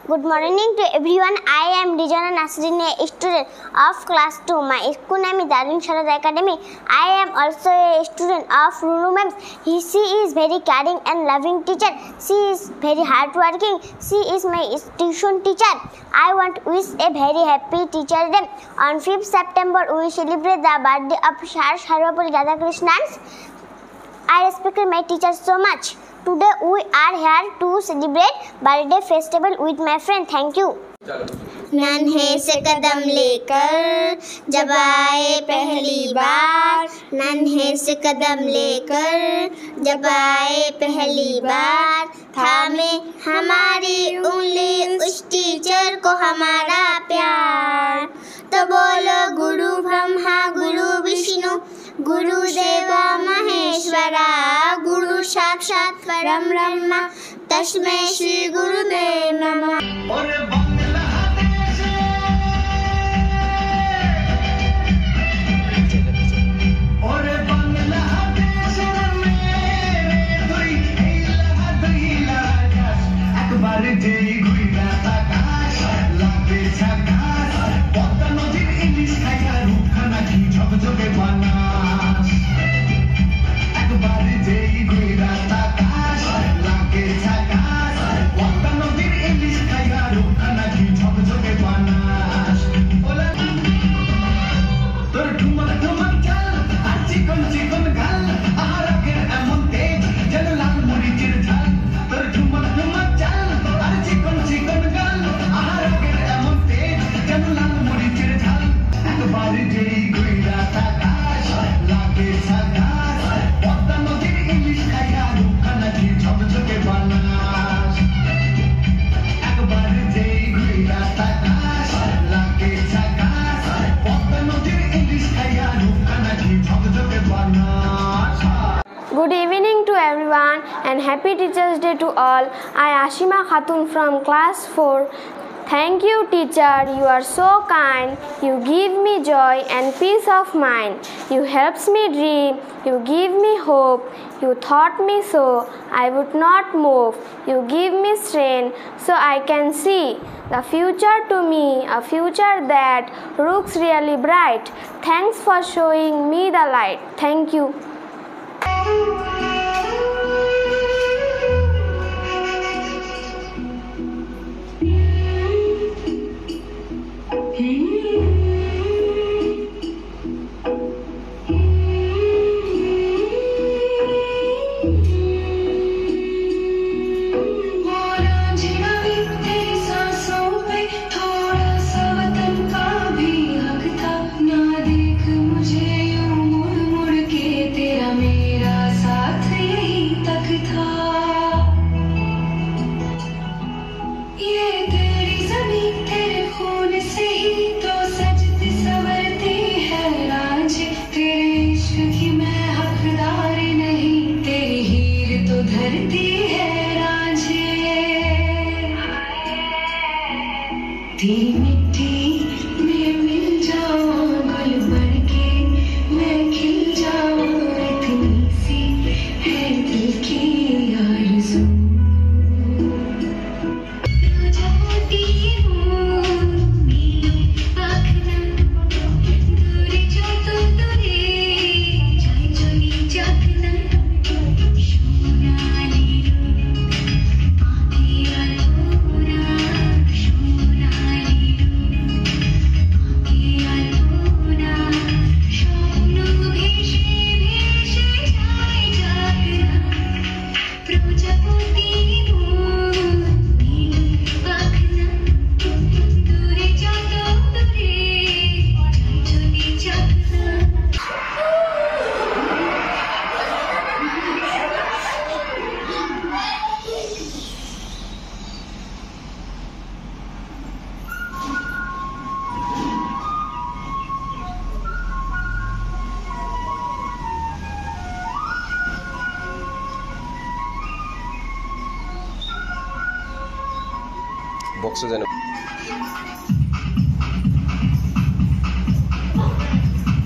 Good morning to everyone. I am Rijana Nasrin, a student of class 2. My school name is Darling Sharad Academy. I am also a student of Runu ma'am. She is very caring and loving teacher. She is very hardworking. She is my tuition teacher. I want to wish a very happy teacher day. On 5th September, we celebrate the birthday of Sarvapalli Radhakrishnan. I respect my teachers so much. Today we are here to celebrate birthday festival with my friend. Thank you. नन्हे से कदम लेकर जब आए पहली बार, नन्हे से कदम लेकर जब आए पहली बार, थामे हमारी उंगली उस टीचर को हमारा प्यार। तो बोलो गुरु ब्रह्मा गुरु विष्णु गुरुदेवा महेश्वरा, गुरु साक्षात परम ब्रह्मा तस्मै श्री गुरुदेव नमः। Good evening to everyone and happy Teachers Day to all. I Ashima Khatun from class 4. Thank you teacher, you are so kind. You give me joy and peace of mind. You helps me dream, you give me hope. You taught me so I would not move. You give me strength so I can see the future to me, a future that looks really bright. Thanks for showing me the light. Thank you. boxes and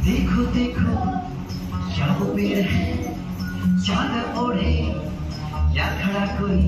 देखो देखो क्या वो पेड़ है, चादर ओढ़े या खड़ा कोई,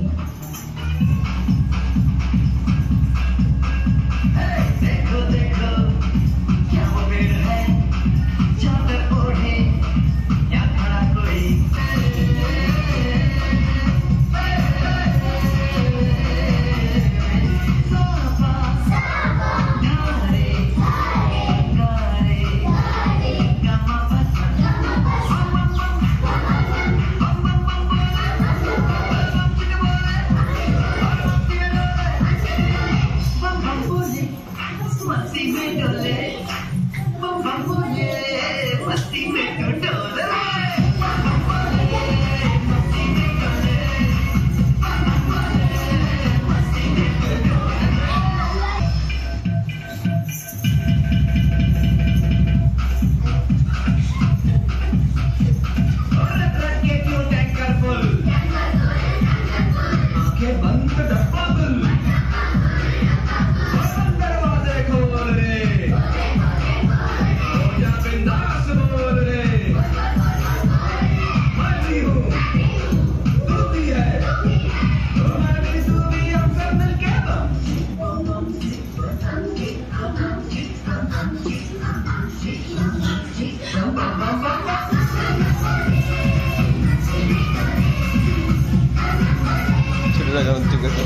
যখন ঠিক আছে